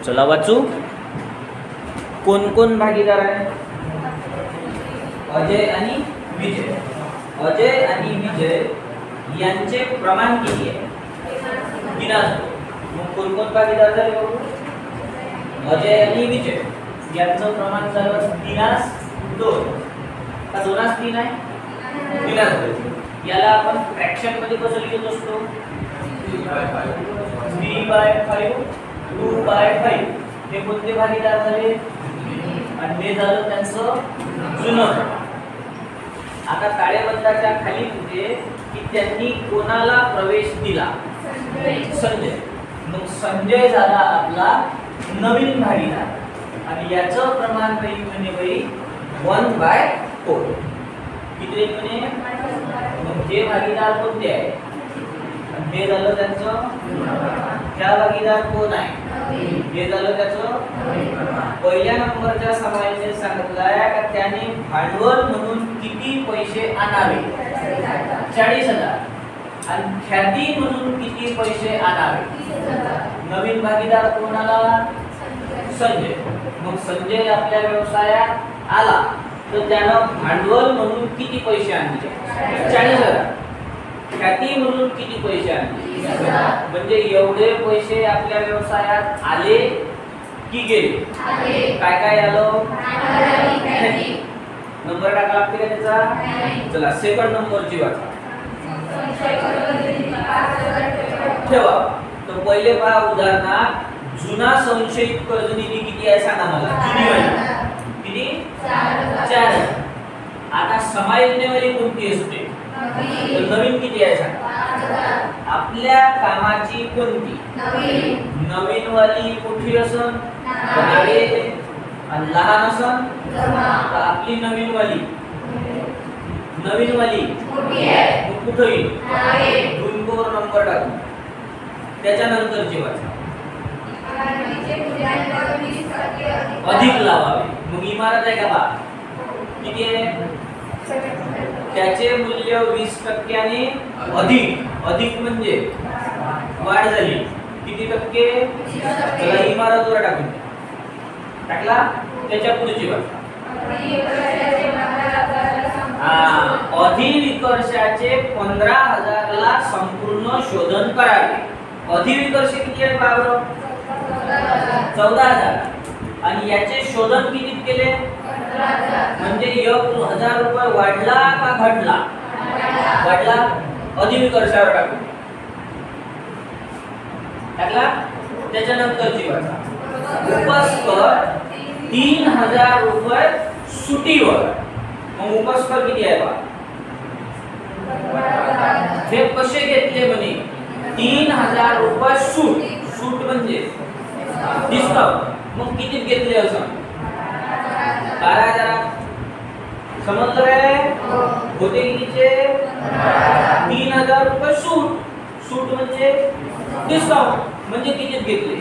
चला वाचू. कोण कोण भागीदार आहे? अजय आणि विजय. अजय आणि विजय यांचे प्रमाण किती आहे? दिनास. मग कोण कोण भागीदार झाले बघू. अजय आणि विजय यांचं प्रमाण झालं दिनास 2. का दोनास 3 आहे? दिनास 2. याला आपण फ्रॅक्शन मध्ये कसं लिहित असतो? 3/5 2/5. हे कोणते भागीदार झाले? आणि हे झालं त्यांचं जुनं. आता ताळेबंदाच्या खाली होते की त्यांनी कोणाला प्रवेश दिला? संजय. मग संजय झाला आपला नवीन भागीदार आणि याचं प्रमाण काही म्हणे बाई 1/4. किती म्हणे? मग हे भागीदार कोणते आहे? हे झालं त्यांचं. ह्या भागीदार कोण आहे? हे झालं त्याचं. पहिल्या नंबरच्या समाजाने सांगितलंय का त्याने भांडवल म्हणून किती पैसे आणावे? 40,000. आणि ख्याती म्हणून किती पैसे आणावे? 30,000. नवीन भागीदार कोणाला? संजय. मग संजय आपल्या व्यवसायात आला तर त्यानं भांडवल म्हणून किती पैसे आणले? 40,000. ख्याती म्हणून किती पैसे आणले? 30,000. म्हणजे एवढे पैसे आपल्या व्यवसायात आले की गेले? काय काय आलं? नंबर टाका लागते का त्याचा? चला सेकंड नंबरची वाचा. ठेवा. तर पहिले पहा उदाहरणात जुना संशयित कर्ज निधी किती आहे सांगा मला. जुनी वाली किती? 4. आता समायोजनेवाली कोणती असते? तर नवीन किती आहे सांगा. आपल्या कामाची कोणती? नवीन वाली मोठी असन आणि लहान असन तर आपली नवीन वाली मोठी आहे. मग कुठे येईल? गुणकोर नंबर टाकू. त्याच्यानंतरची वाचा. अधिक लावावे. मग इमारत आहे का बा? किती आहे? त्याचे मूल्य 20% अधिक. अधिक म्हणजे वाढ झाली. किती टक्के? चला इमारतवर टाकून टाकला. त्याच्या पुढची वाचा. अधिविकर्षाचे 15,000 ला संपूर्ण शोधन करावे. अधिविकर्ष किती आहे बाबा? 14,000. आणि याचे शोधन किती केले? म्हणजे 1,000 रुपये वाढला का घटला? वाढला. अधिविकर्षावर टाकू टाकला. त्याच्यानंतरची वाचा. उपस्कर 3,000 रुपये सुटीवर. मग उपस्कर किती आहे बा? हे कसे घेतले म्हणे? 3,000 रुपये सूट. सूट म्हणजे डिस्काउंट. मग कितीत घेतले असं? 12,000. समजलं काय? होते कितीचे? 3,000 रुपये सूट. सूट म्हणजे डिस्काउंट. म्हणजे कितीत घेतले?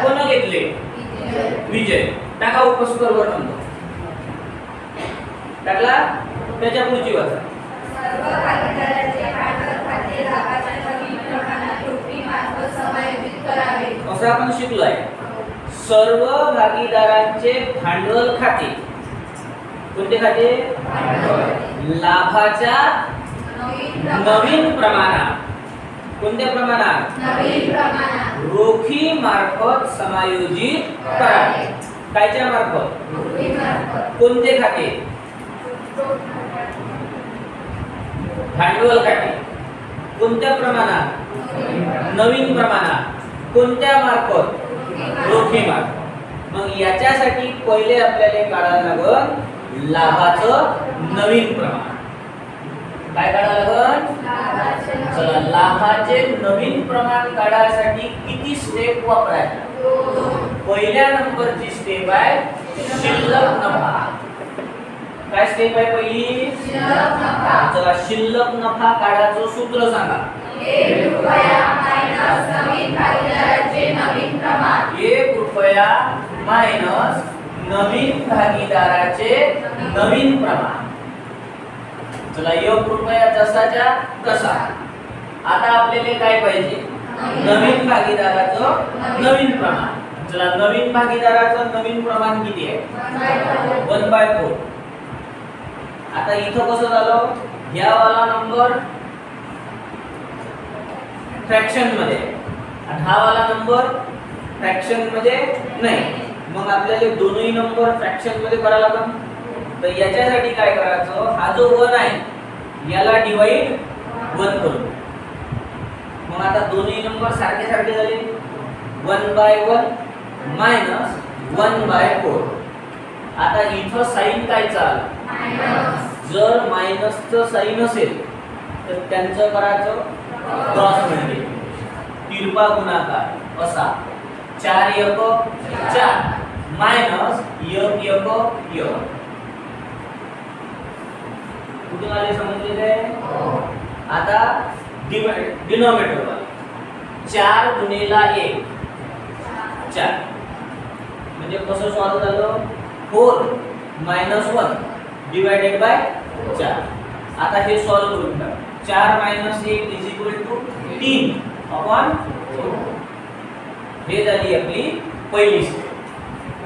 कोण घेतले? विजय. टाका उपस्कर वर नंबर टाकला. त्याच्या पुढची वाचा. सर्व भागीदारांचे भांडवल खाते लाभाच्या नवीन प्रमाणात रोखी मार्फत समायोजित करावे. असं आपण शिकलोय. सर्व भागीदारांचे भांडवल खाते. कोणते खाते? लाभाच्या नवीन प्रमाणात. कोणत्या प्रमाणात? नवीन प्रमाणात रोखी मार्फत समायोजित करावे. कायच्या मार्फत? रोखी मार्फत. कोणते खाते? भांडवल खाते. कोणत्या प्रमाणात? नवीन प्रमाणात. कोणत्या मार्फत? रोखी मार्फत. मग याच्यासाठी पहिले आपल्याला काढायला लागेल लाभाचं नवीन प्रमाण. काय काढायला लागेल? चला लाभाचे नवीन प्रमाण काढायसाठी किती स्टेप वापरायचे? पहिल्या नंबरची स्टेप आहे शिल्लक नफा. काय स्टेप आहे पहिली? शिल्लक नफा. चला शिल्लक नफा काढायचं सूत्र सांगा. 1 रुपया मायनस नवीन भागीदाराचे नवीन प्रमाण. 1 रुपया मायनस नवीन भागीदाराचे नवीन प्रमाण. चला 1 रुपया जसाच्या तसा. आता आपल्याला काय पाहिजे? नवीन भागीदाराचं नवीन प्रमाण. चला नवीन भागीदाराचं नवीन प्रमाण किती आहे 1/4. आता इथं कसं झालं ह्या वाला नंबर फ्रॅक्शन मध्ये आणि हा वाला नंबर फ्रॅक्शन मध्ये नाही. मग आपल्याला दोन्ही नंबर फ्रॅक्शन मध्ये करायला लागेल. तर याच्यासाठी काय करायचं हा जो 1 आहे याला डिवाइड 1 करू. मग आता दोन्ही नंबर सारखे सारखे झाले 1/1 मायनस 1/4. आता इथं साइन काय चाल जर मायनसचं साइन असेल तर त्यांचं करायचं क्रॉस म्हणजे तिरपा गुणाकार असा 4 1 4 मायनस 1 1 1. कुठून आले समजले ते? आता डिनॉमिनेटर वर 4 गुणिला 1 4 म्हणजे कसं सॉल्व झालं 4 मायनस 1 डिवाइडेड बाय 4. आता हे सॉल्व करून टाक. 4 minus 1 is equal to 3 upon 4. हे झाली आपली पहिली स्टेप.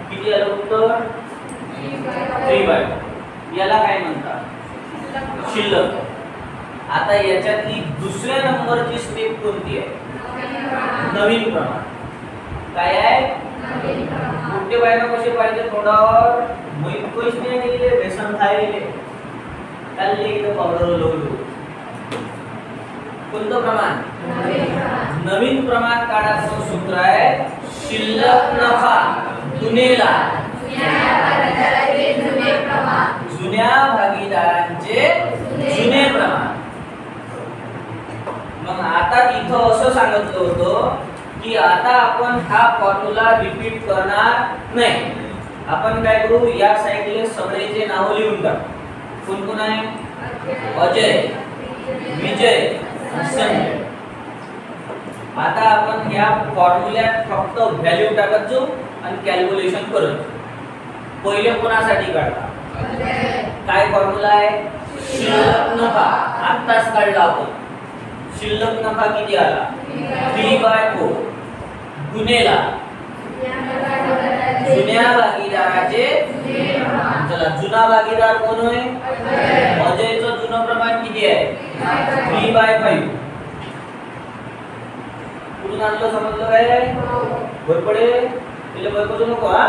किती आलं उत्तर 3/2. याला काय म्हणतात शिल्लक. आता याच्यातली दुसऱ्या नंबरची स्टेप कोणती आहे नवीन प्रमाण. काय आहे कुठे बायना कसे पाहिजे थोडावर मोहित कोईच नाही दिले बेसन खायले खाल्ले इथं पावडर लावलो. कोणतं प्रमाण नवीन प्रमाण काढायचं सूत्र आहे शिल्लक नफा गुणिला जुन्या भागीदारांचे जुने प्रमाण. मग आता इथं असं सांगितलं होतं की आता आपण हा फॉर्म्युला रिपीट करणार नाही. आपण काय करू या साइडले सगळेचे नाव लिहून टाकू. कोण कोण आहे अजय विजय संजय. आता आपण या फॉर्म्युल्यात फक्त व्हॅल्यू टाकत जाऊ आणि कॅल्क्युलेशन करत. पहिले कोणासाठी काढता काय फॉर्म्युला आहे शिल्लक नफा. आत्ताच काढला आपण. शिल्लक नफा किती आला 3/4 गुणिला जुन्या भागीदाराचे. चला जुना भागीदार कोण आहे अजयचं जुनं प्रमाण किती आहे 3/5. कुठून आणलं समजलं काय भर पडेल तिला भर करू नको. हा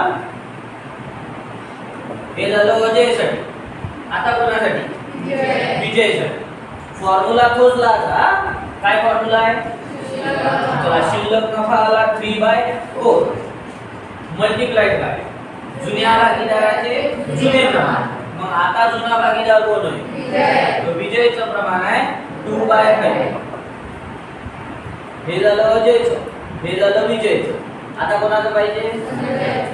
हे झालं अजयसाठी. आता कोणासाठी विजयसाठी. फॉर्म्युला तोच लागा. काय फॉर्म्युला आहे चला शिल्लक नफा आला 3/4 मल्टिप्लाइड बाय जुन्या भागीदाराचे जुने प्रमाण. मग आता जुना भागीदार कोण आहे विजयचं प्रमाण आहे 2/5. हे झालं अजयचं हे झालं विजयचं. आता कोणाचं पाहिजे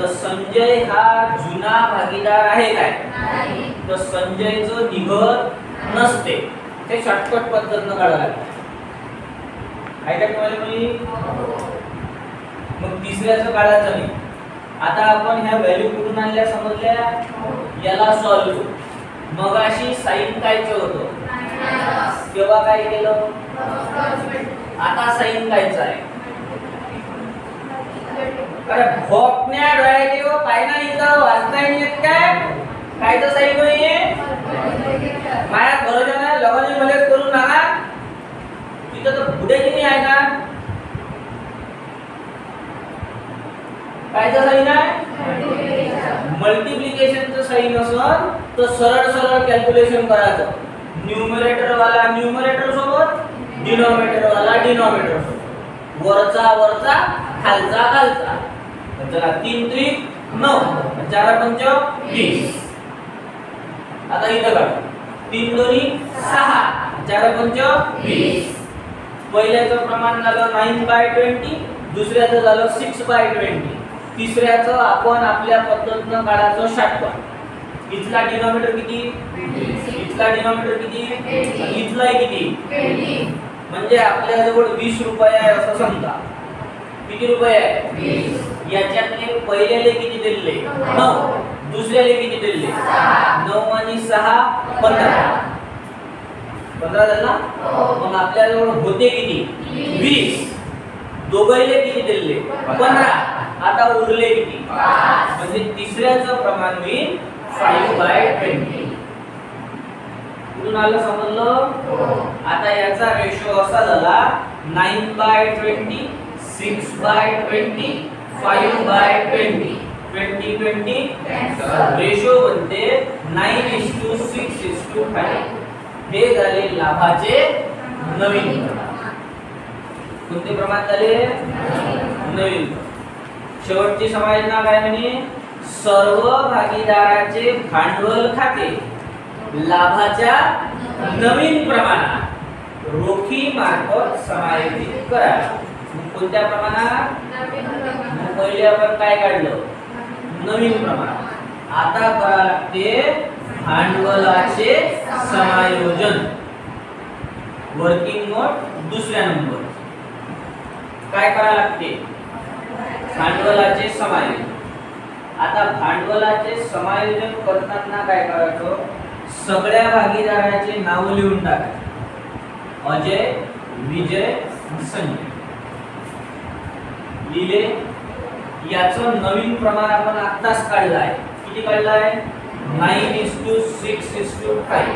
तर संजय हा जुना भागीदार आहे काय तर संजयचं निघत नसते. ते शॉर्टकट पद्धतीने काढायला लागतं. आहे का तुम्हाला मग तिसऱ्याचं काढायचं नाही. आता आपण ह्या व्हॅल्यू कुठून आणल्या समजल्या याला सॉल्व करू. मग अशी साइन कायचं होतं तेव्हा काय केलं आता साइन कायचं आहे. अरे भोकण्या डोळ्याचे व पायना इथं वाचता येत काय कायचं साइन नाहीये. माया बरोबर ना लगन मलेच करून नागा तिथं तर पुढे किती आहे का कायचं साइन आहे मल्टिप्लिकेशनचं साइन असेल तर सरळ सरळ कॅल्क्युलेशन करायचं. न्यूमरेटर वाला न्यूमरेटर सोबत डिनॉमिनेटर वाला डिनॉमिनेटर सोबत वरचा वरचा खालचा खालचा. चला 3 त्रिक 9 4 पंच 20. आता इथं काढ 3 दोन्ही 6 4 पंच 20. पहिल्याचं प्रमाण झालं 9/20 दुसऱ्याचं झालं 6/20 तिसऱ्याचं आपण आपल्या पद्धतीनं काढायचं शॉर्टकट. इथला डिनॉमिनेटर किती इथला डिनॉमिनेटर किती इथलाही किती म्हणजे आपल्या जवळ 20 रुपये आहे असं समजा. किती रुपये आहे याच्यातले पहिल्याले किती दिले 9 दुसऱ्याले किती दिले 9 आणि 6 15 15 झालं ना. मग आपल्या जवळ होते किती 20 दोघांले किती दिले 15 आता उरले किती? 5. म्हणजे तिसऱ्याचं प्रमाण होईल 5/20. कुठून आलं समजलं? आता याचा रेशो असा झाला 9/20, 6/20, 5/20. 20/20 रेशो बनते 9:6:5. हे झाले लाभाचे नवीन प्रमाण. कोणते प्रमाण झाले? नवीन. शेवटची समायोजना काय म्हणे? सर्व भागीदाराचे भांडवल खाते लाभाच्या नवीन प्रमाणात रोखी मार्फत समायोजित करा. कोणत्या प्रमाणात? पहिले आपण काय काढलं? नवीन प्रमाण. आता करा लागते भांडवलाचे समायोजन. वर्किंग नोट दुसऱ्या नंबर. काय करा लागते? भांडवलाचे समायोजन. आता भांडवलाचे समायोजन करताना काय करायचं? सगळ्या भागीदाराचे नाव लिहून टाकायचे. अजय, विजय, संजय लिहिले. याचं नवीन प्रमाण आपण आत्ताच काढलं आहे. किती काढलं आहे? 9:6:5.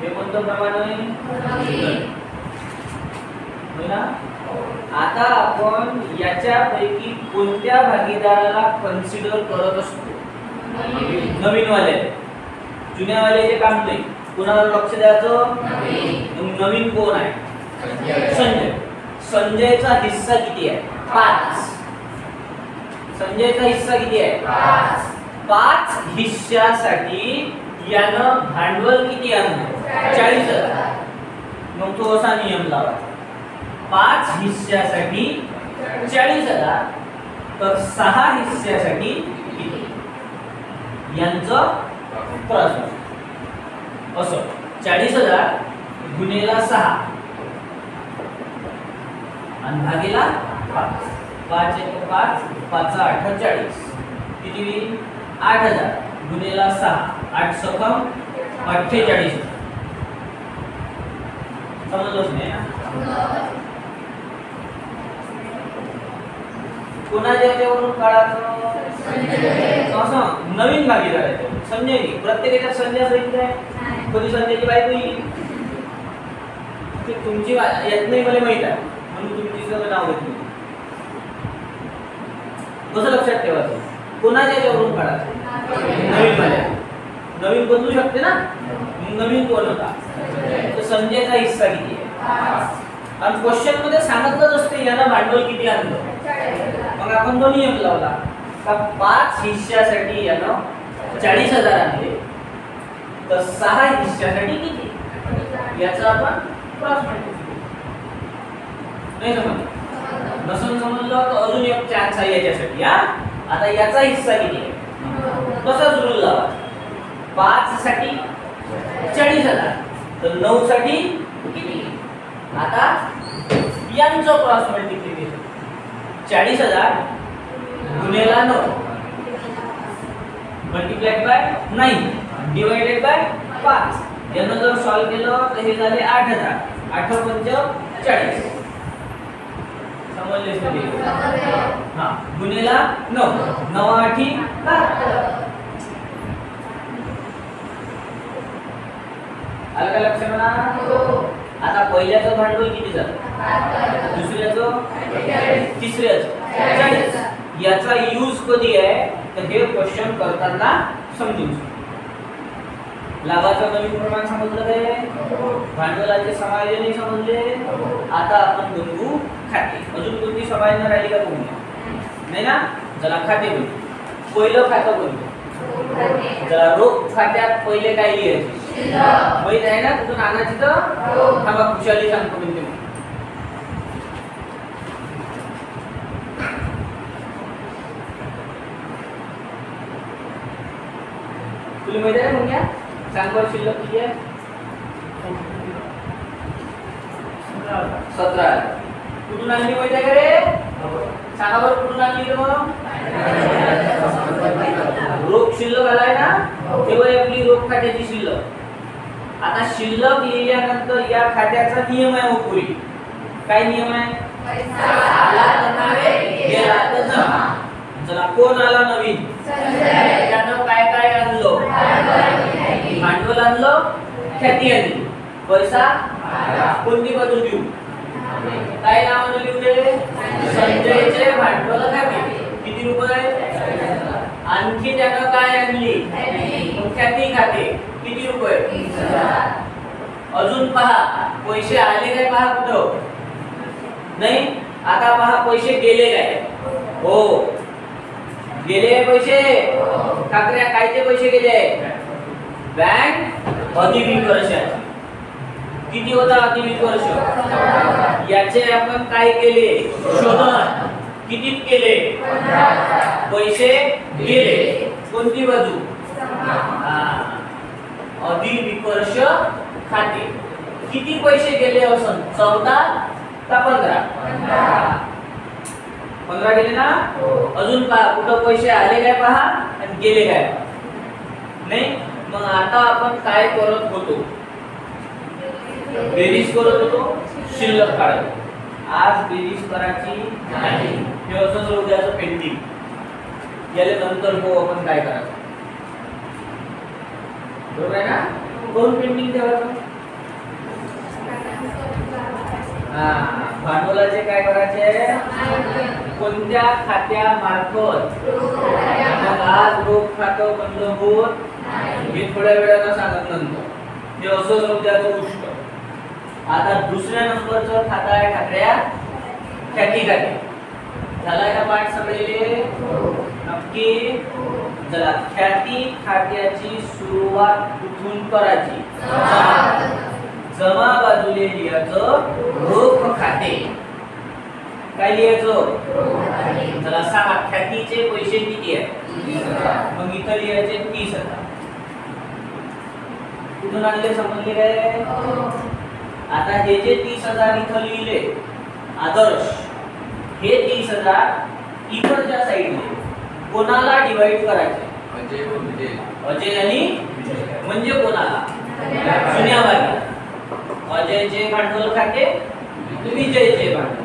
हे कोणतं प्रमाण आहे? ना? आता आपण याच्यापैकी कोणत्या भागीदाराला कन्सिडर करत असतो? नवीन वाले. जुन्या वाल्याचे काम नाही. कोणावर लक्ष द्यायचं? नवीन कोण आहे? संजय. संजयचा हिस्सा किती आहे? 5. संजयचा हिस्सा किती आहे? 5 हिस्सासाठी यानं भांडवल किती आणलं? 40,000. मग तो असा नियम लावायचा. 5 हिस्सासाठी 40,000 तर 6 हिस्सासाठी किती? यांचं प्रश्न असं 40,000 गुणिले 6 आणि भागीला 5. 5 × 5 5 8 40. किती होईल? 8,000 गुणिले 6 8 सकम 48. समजलंच नाही ना? कोणाच्या याच्यावरून काढायचं? असं नवीन भागीदार आहे. संजय नाही. प्रत्येकाच्या संजय सहित आहे. कधी संजयची बायको येईल. तुमची येत नाही मला माहित आहे म्हणून तुमची सगळं नाव घेतलं. कसं लक्षात ठेवायचं? कोणाच्या याच्यावरून काढायचं? नवीन वाल्या. नवीन बदलू शकते ना? नवीन कोण होता? तर संजयचा हिस्सा किती आहे? आणि क्वेश्चन मध्ये सांगितलंच असते यानं भांडवल किती आणलं. मग आपण तो नियम लावला का 5 हिस्सासाठी यानं 40,000 आणले तर 6 हिस्सासाठी किती? याचा आपण क्रॉस मल्टिप्लिकेशन. नाही समजलं? नसून समजलं तर अजून एक चान्स आहे याच्यासाठी. आता याचा हिस्सा किती आहे? कसाच रूल लावा. 5 साठी 40,000 तर 9 साठी किती? आता यांचं क्रॉस मल्टिप्लिकेशन 40,000 गुणिले 9 मल्टिप्लाइड बाय 9 डिवाइडेड बाय 5. यानं जर सॉल्व केलं तर हे झाले 8,000. 8 × 5 = 40. समजले सगळे? हां. गुणिले 9 9 8 12. आलं का लक्षात? आता पहिल्याचं भांडवल किती झालं? दुसऱ्याचं? तिसऱ्याचं? 40. याचा यूज कधी आहे तर हे क्वेश्चन करताना समजून. लाभाचं नवीन प्रमाण समजलं काय? भांडवलाचे समायोजन समजले. आता आपण बनवू खाते. अजून कोणती समायोजन राहिली का तुम्ही? नाही ना? चला खाते बनवू. पहिलं खातं बनवू. चला रोख खात्यात पहिले काय लिहायचे? माहित आहे ना? कुठून आणायची तर थांबा खुशाली सांगतो म्हणजे. तुला माहिती आहे मग? सांग बरं शिल्लक किती आहे? 17. कुठून आणली माहिती आहे का रे? सांगा बरं कुठून आणली मग? रोख शिल्लक आलाय ना? तेव्हा आपली रोख खात्याची शिल्लक. आता शिल्लक लिहिल्यानंतर या खात्याचा नियम आहे पुरी. काय नियम आहे? पैसा आला तर नावे, गेला तर जमा. चला, कोण आला नवीन? संजय त्यानं काय काय आणलं? भांडवल आणलं, ख्याती आणली. पैसा कोणती बाजू देऊ? काय नावानं लिहू दे? संजयचे भांडवल खाते. किती रुपये? आणखी त्यानं काय आणली? ख्याती खाते. किती रुपये? अजून पहा, पैसे आले काय पहा कुठं? नाही. आता पहा, पैसे गेले काय? हो, गेले पैसे. ठाकऱ्या कायचे पैसे गेले? बँक अधिक वर्षाचे. किती होता अधिक वर्ष? याचे आपण काय केले? शोधन. कितीत केले? पैसे गेले. कोणती बाजू? अधिक वर्ष खाते. किती पैसे गेले असं? 14 का 15? 15 गेले ना. अजून पहा, कुठं पैसे आले काय पहा आणि गेले काय? नाही. मग आता आपण काय करत होतो? बेरीज करत होतो, शिल्लक काढत. आज बेरीज करायची नाही. हे असंच उद्याचं पेंडिंग. याला नंतर हो आपण काय करायचं? बरोबर आहे ना? कोण पेंडिंग ठेवायचं? भांडवलाचे काय करायचे? कोणत्या खात्यामार्फत? मग आज रोख खातं बंद होत. मी थोड्या वेळानं सांगत नंतर. हे असंच उद्याचं गोष्ट. आता दुसऱ्या नंबरचं खाता आहे ठाकऱ्या ख्याती खाते. झालाय का पाठ सगळे? नक्की. चला, ख्याती खात्याची सुरुवात कुठून करायची? जमा बाजूले लिहायचं रोख खाते. काय लिहायचं? चला सांगा, ख्यातीचे पैसे किती आहेत? मग इथं लिहायचे 30,000. कुठून आणले समजले काय? आता हे जे 30,000 इथं लिहिले आदर्श, हे 30,000 इकडच्या साईडने कोणाला डिवाइड करायचे? अजय आणि म्हणजे कोणाला? जुन्या भागी. अजयचे भांडवल खाते, विजयचे भांडवल.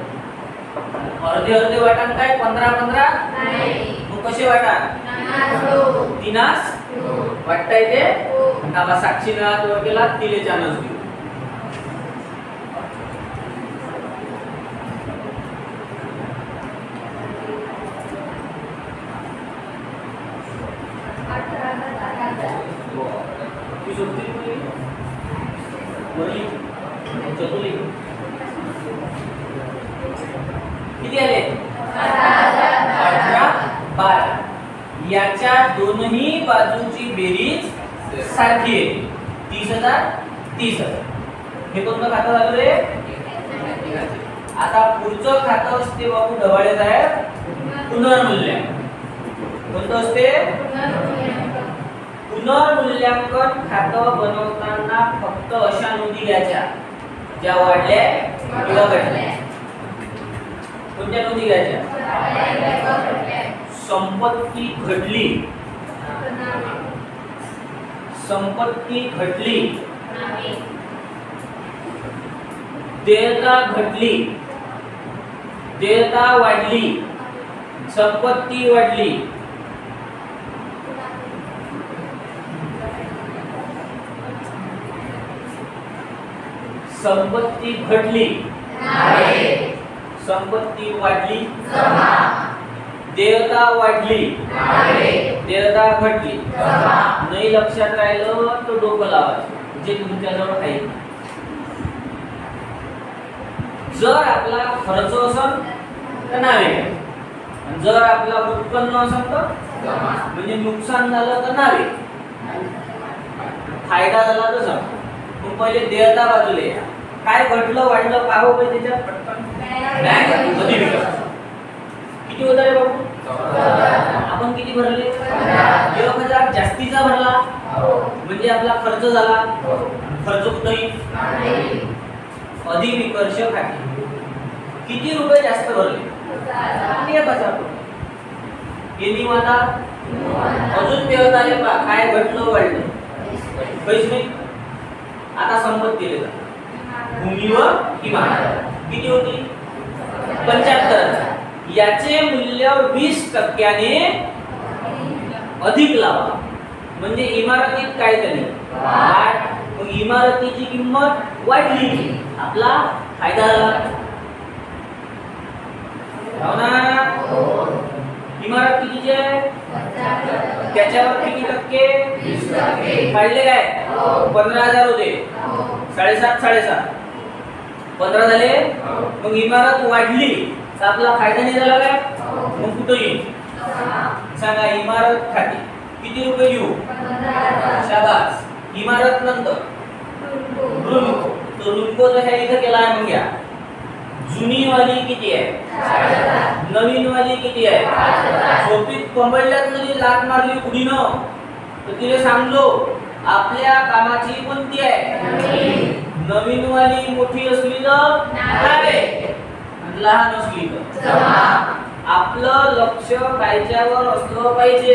अर्धे अर्धे वाटाण काय? 15-15. मग कसे वाटाण? 3 वाटता येते. आता साक्षीने हात वर केला, तिले 4 घेऊ. किती आले? 18, 12. याच्या दोन्ही बाजूची बेरीज सारखी आहे. 30,000, 30,000. हे कोणतं खातं झालं रे? आता पुढचं खातं असते बाबू ढवाळे साहेब, पुनर्मूल्यांकन. कोणतं असते? पुनर्मूल्यांकन खातं बनवताना फक्त अशा नोंदी घ्यायच्या ज्या वाढल्या किंवा घटल्या. कोणत्या नोंदी घ्यायच्या? संपत्ती घटली, संपत्ती घटली, देयता घटली, देयता वाढली, संपत्ती वाढली. संपत्ती घटली, संपत्ती वाढली, देयता वाढली, देयता घटली. नाही लक्षात राहिलं तर डोकं लावायचं, जे तुमच्याजवळ आहे. जर आपला खर्च असेल तर नावे, जर आपला उत्पन्न असेल तर म्हणजे नुकसान झालं तर नावे, फायदा झाला तर सम. मग पहिले देयता बाजूले काय घटलं वाढलं पाहू पाहिजे त्याच्यात पटकन. बँक अधिविकास किती होता रे बाबू? आपण किती भरले? 1,000 जास्तीचा भरला म्हणजे आपला खर्च झाला. खर्च कुठेही अधिविकर्ष खाते. किती रुपये जास्त भरले? 1,000 रुपये. केली माता अजून देयता आले पहा काय घटलं वाढलं पैसे नाही. आता संपत्ती दिले भूमी व इमारत किती होती? 75,000 याचे मूल्य 20% अधिक लावा म्हणजे इमारतीत काय झाली वाढ मग इमारतीची किंमत वाढली आपला फायदा झाला हो ना इमारत कितीची आहे त्याच्यावर किती टक्के 20% काढले काय 15,000 होते 7.5 15 झाले मग इमारत वाढली तर आपला फायदा नाही झाला काय मग कुठे येईल सांगा इमारत खाती किती रुपये घेऊ शाबास इमारत नंतर रुनको तो रुनको जो है इथं केला आहे मग घ्या जुनी वाली किती आहे नवीन वाली किती आहे झोपीत कंबळल्यात नवी लाट मारली उडीनं तर तिला सांगलो आपल्या कामाची कोणती आहे नवीन वाली मोठी असली तर काय लहान असली तर आपलं लक्ष कायच्यावर असलं पाहिजे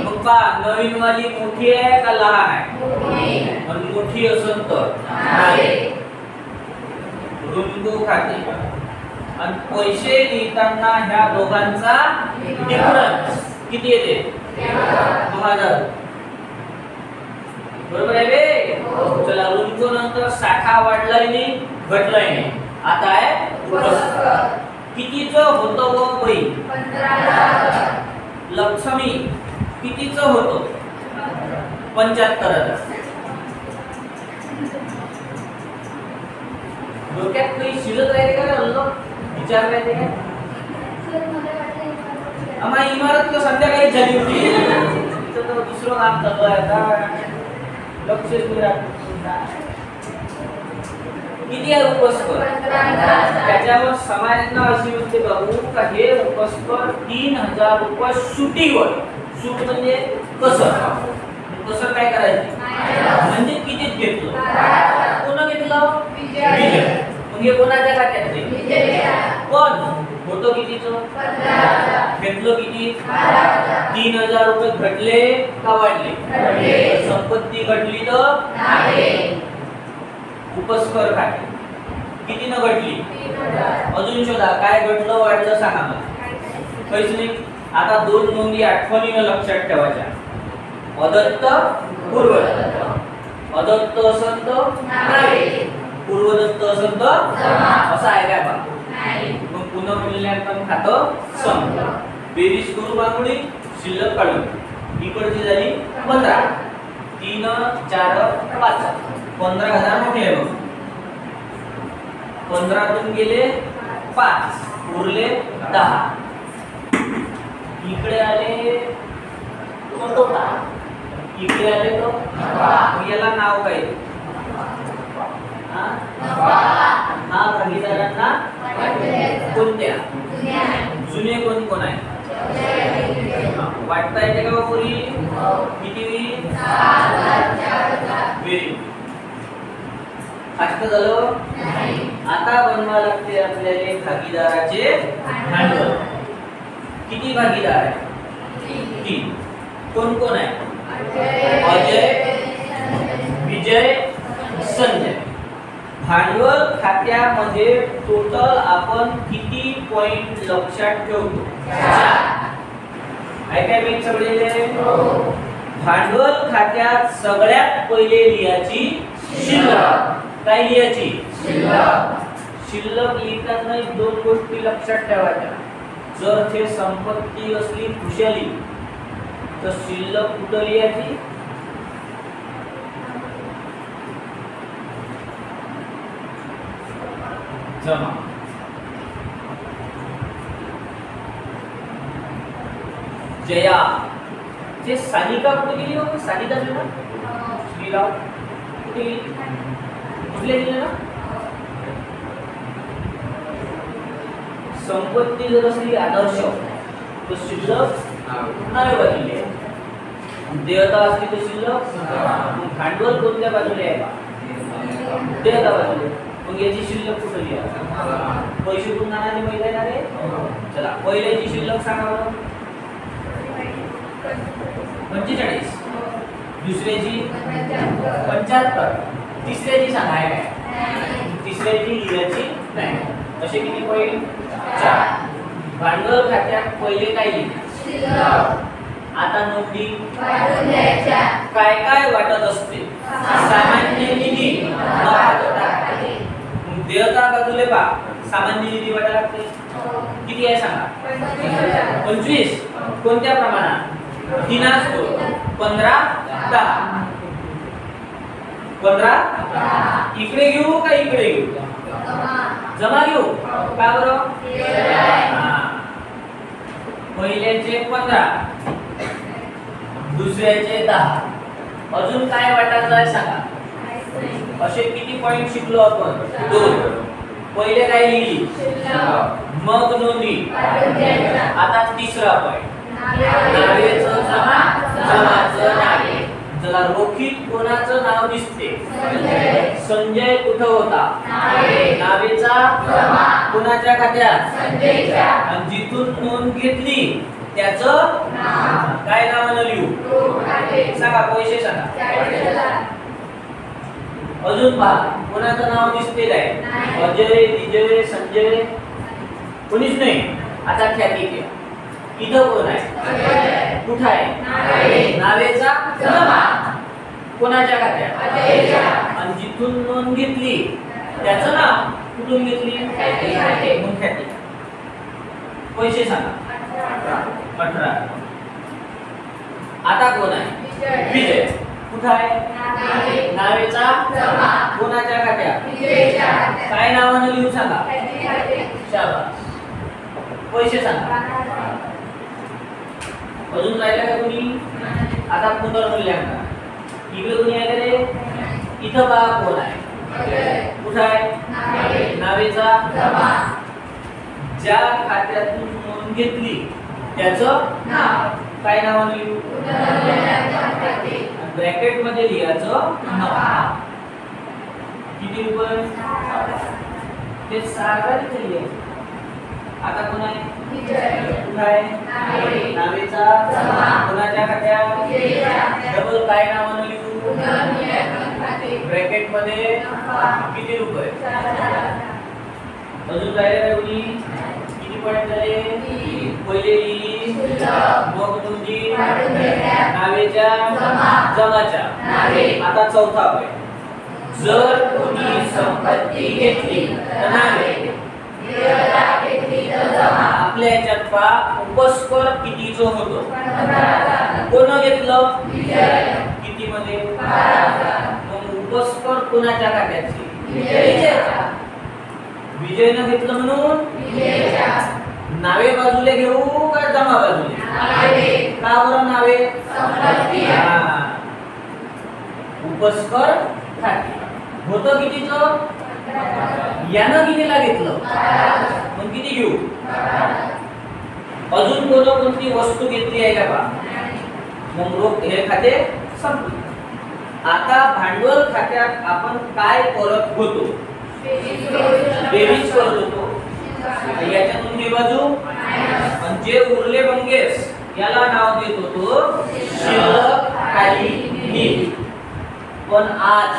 मग पा नवीन वाली मोठी आहे का लहान आहे पण मोठी असेल तर रुंदू खाते आणि पैसे लिहिताना ह्या दोघांचा डिफरन्स किती येते 2000 बरोबर आहे बे चला रुंदू नंतर साठा वाढलाय नाही घटलाय नाही आता आहे कितीचं होतं व बाई 15,000 लक्ष्मी कितीचं होतं 75,000 डोक्यात काही शिल्लक राहते का अल्लो विचार राहते का आम्हा इमारत तर संध्याकाळी झाली होती तिथं तर दुसरं काम चालू आहे आता लक्ष किती आहे उपस्कर त्याच्यावर समाजना अशी म्हणते बाबू का हे उपस्कर 3,000 रुपये सुटीवर सूट म्हणजे कसं काय करायचं म्हणजे कितीत घेतलं कोण घेतलं मग हे कोणाच्या खात्यातले पण होतो कितीचं घेतलं किती 3,000 रुपये घटले का वाढले संपत्ती घटली तर उपस्कर खाते किती न घटली अजून शोधा काय घटलं वाढलं सांगा मला काहीच नाही आता दोन नोंदी आठवणीनं लक्षात ठेवायच्या अदत्त पूर्वदत्त अदत्त असंत पूर्वदत्त असंत असं आहे काय बा मग पुनर्मूल्यांकन खातं सम बेरीज करू बांगडी शिल्लक काढून इकडची झाली 15 3 4 5 15,000 मोठे आहे बघ 15 तून गेले 5 उरले 10 इकडे आले तो इकडे आले तो याला नाव काय हा भागीदारांना कोणत्या जुने कोण कोण आहे वाटता येते का पुरी किती व्हेरी फास्ट झालं आता बनवा लागते आपल्याला भागीदाराचे भांडवल किती भागीदार आहे 3 कोण कोण आहे अजय विजय संजय भांडवल खात्यामध्ये टोटल आपण किती पॉइंट लक्षात ठेवतो 4 आहे काय मी सगळे भांडवल खात्यात सगळ्यात पहिले लिहायची शिल्लक काय लिहायची शिल्लक लिहिताना दोन गोष्टी लक्षात ठेवायच्या जर ते संपत्ती असली खुशाली तर शिल्लक कुठं लिहायची जमा जया जे सानिका कुठे गेली हो सानिका ना श्रीराव कुठे गेली कुठले गेले ना संपत्ती जर असली आदर्श तर शिल्लक नाही बदलली देयता असली तर शिल्लक भांडवल कोणत्या बाजूला आहे देयता बाजूला मग याची शिल्लक कुठे लिहा पैसे कुठून आणायचे माहिती आहे ना रे चला पहिल्याची शिल्लक सांगा बरं 45 दुसऱ्याची 75 तिसऱ्याची सांगाय काय तिसऱ्याची लिहायची नाही असे किती पॉईंट 4. भांडवल खात्यात पहिले काय लिहिले? शिल्लक. आता नोंदी वाटून द्यायच्या. काय काय वाटत असते? सामान्य निधी, नफा तोटा खाते. मग देयता बाजूले पहा, सामान्य निधी वाटायला लागते. किती आहे सांगा? 25. कोणत्या प्रमाणात? 3 असतो. 15 10. 15 इकडे घेऊ का इकडे घेऊ? जमा घेऊ. का बरं? पहिल्याचे 15, दुसऱ्याचे 10. अजून काय वाटायचं आहे सांगा? असे किती पॉइंट शिकलो आपण? 2. पहिले काय लिहिली? मग नोंदी. आता तिसरा पॉइंट, नावेचं जमा, जमाचं नावे. चला, रोखीत कोणाचं नाव दिसते? संजय कुठं होता? नावेचा कोणाच्या खात्यात? आणि जिथून नोंद घेतली त्याचं काय नावानं लिहू? सांगा, पैसे सांगा. अजून पहा, कोणाचं नाव दिसते काय? अजय, विजय, संजय कोणीच नाही. आता ख्याती घ्या. इथं कोण आहे? कुठं आहे? नावेचा जमा कोणाच्या खात्यात? आणि जिथून नोंद घेतली त्याचं नाव कुठून घेतली? मग ख्याती. पैसे सांगा. 18. आता कोण आहे? विजय. कुठं आहे? नावेचा कोणाच्या खात्यात? काय नावानं लिहू सांगा? शाबास. पैसे सांगा. अजून राहिला का कोणी? आता पुनर्मूल्यांकन. इकडे कोणी आहे का रे? इथं पहा, कोण आहे? कुठं आहे? नावेचा ज्या खात्यातून नोंद घेतली त्याचं काय नावानं लिहू? ब्रॅकेट मध्ये लिहायचं नाव. किती रुपये? ते सारखं लिहायचं. आता कोण आहे? कुठं आहे? नावेचा कोणाच्या खात्यात? डबल काय नावानं लिहू? ब्रॅकेट मध्ये किती रुपये? अजून राहिलं कोणी? किती पॉइंट झाले? पहिले लिहिली, मग नोंदी, नावेच्या जमाच्या. आता चौथा पॉइंट, जर कोणी संपत्ती घेतली तर नावे. आपल्या याच्यात पहा, उपस्कर कितीचं होतं? कोण घेतलं? किती मध्ये? मग उपस्कर कोणाच्या खात्याची? विजयच्या. विजयनं घेतलं म्हणून नावे बाजूला घेऊ का जमा बाजूला? का बरं नावे? उपस्कर खाते होतं कितीचं? यानं कितीला घेतलं? मग किती घेऊ? अजून कोणती वस्तू घेतली आहे का पहा? मग रोख हे खाते संपले. आता भांडवल खात्यात आपण काय करत होतो? बेरीज करत होतो. याच्यातून ही बाजू आणि जे उरले बंगेस याला नाव देत होतो शिल्लक खाली नील. पण आज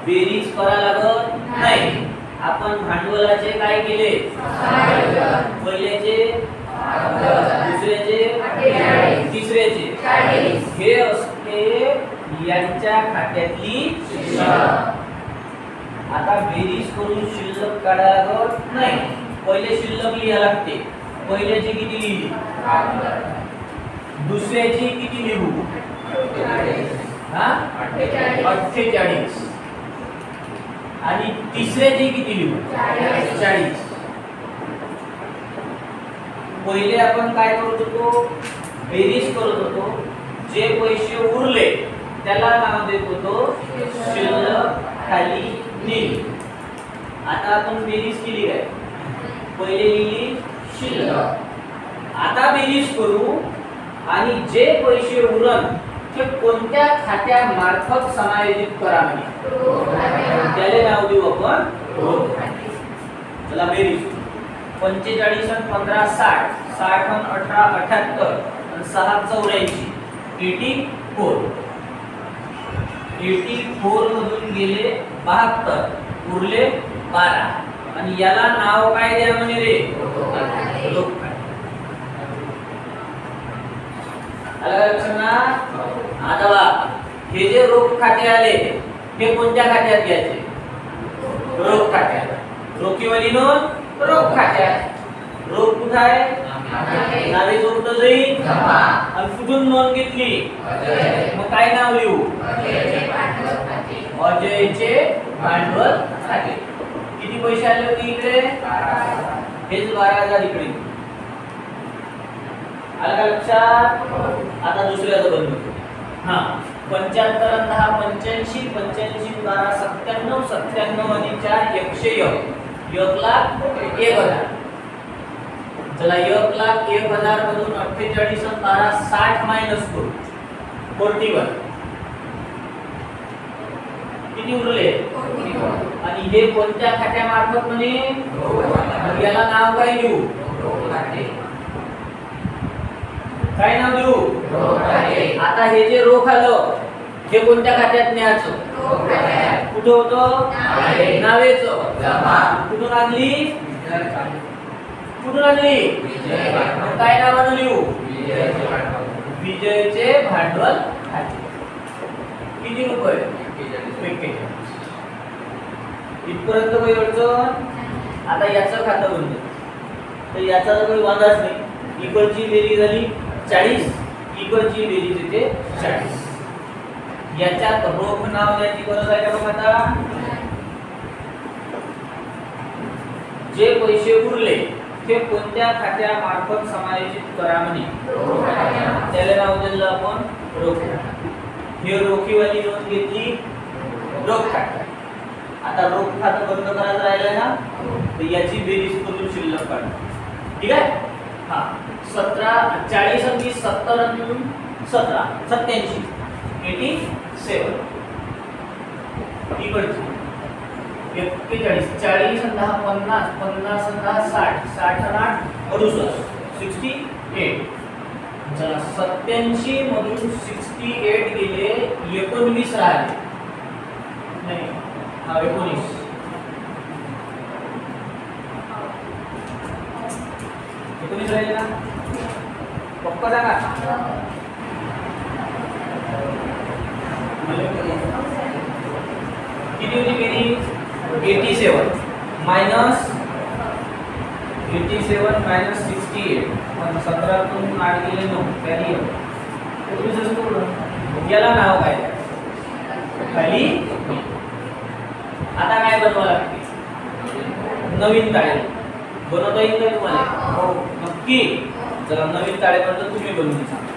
बेरीज करा लागत नाही. आपण भांडवलाचे काय केले? पहिल्याचे, दुसऱ्याचे, तिसऱ्याचे. हे असते यांच्या खात्यातली शिल्लक. आता बेरीज करून शिल्लक काढायला लागत नाही. पहिले शिल्लक लिहायला लागते. पहिल्याची किती लिहिली? दुसऱ्याची किती लिहू? 48. आणि तिसऱ्याची किती लिहू? 40. पहिले आपण काय करत होतो? बेरीज करत होतो. जे पैसे उरले त्याला नाव देत होतो शिल्लक खाली नील. आता आपण बेरीज केली काय? पहिले लिहिली शिल्लक. आता बेरीज करू आणि जे पैसे उरल ते कोणत्या खात्यामार्फत समायोजित करा म्हणजे त्याला नाव देऊ आपण रोख खाते. चला बेरीज. 45 आणि 15 60, 60 आणि 18 78 आणि 6 84. 84. 84 मधून गेले 72, उरले 12. आणि याला नाव काय द्या म्हणे रे? रोख खाते. आलं का लक्षात? आता बघा, हे जे रोख खाते आले हे कोणत्या खात्यात घ्यायचे? रोख खात्यात. रोखीवाली नोंद रोख खात्यात. रोख कुठं आहे? नावे जोडत जाईल. आणि कुठून नोंद घेतली? मग काय नाव लिहू? अजयचे भांडवल खाते. किती पैसे आले होते इकडे? हेच 12,000 इकडे. आलं का लक्षात? आता दुसऱ्याचं बंद होतो. हा 75 आणि 10 85 85 12 97 97 आणि 4 101 1,01,000. चला 1,01,000 मधून 48 आणि 12 60 मायनस करू 41. किती उरले? आणि हे कोणत्या खात्यामार्फत म्हणे? याला नाव काय देऊ? काय नाव देऊ? आता हे जे रोख आलं हे कोणत्या खात्यात न्यायचं? कुठं होतं? नावेचं. कुठून आणली? कुठून आणली? काय नावानं लिहू? विजयचे भांडवल खाते. किती रुपये? 41. इथपर्यंत काही अडचण? आता याचं खातं बंद. तर याचा तर काही वादाच नाही. इकडची बेरीज झाली 40, इकडची बेरीज येते 40. याच्यात रोख नाव द्यायची गरज आहे का बघ? आता जे पैसे उरले ते कोणत्या खात्यामार्फत समायोजित करा म्हणे? त्याला नाव दिलं आपण रोख. हे रोखीवाली नोंद घेतली रोख खाते. आता रोख खातं बंद करायचं राहिलं ना, तर याची बेरीज करून शिल्लक काढ. ठीक आहे? हा 17 40 आणि 20 70 आणि 17 87 87. इकडची 41 40 आणि 10 50 50 आणि 10 60 60 आणि 8 68 68. चला 87 मधून 68 गेले 19 राहिले. नाही हा 19. राहिले ना? पक्का सांगा. किती होती बेरीज? 87 मायनस 87 मायनस 68. 17 तून 8 गेले 9 कॅरी. याला नाव काय? खाली. आता काय बनवावं लागते? नवीन ताळे बनवता येईल का तुम्हाला? हो नक्की. चला नवीन ताळेबंद तुम्ही बनवून सांगा.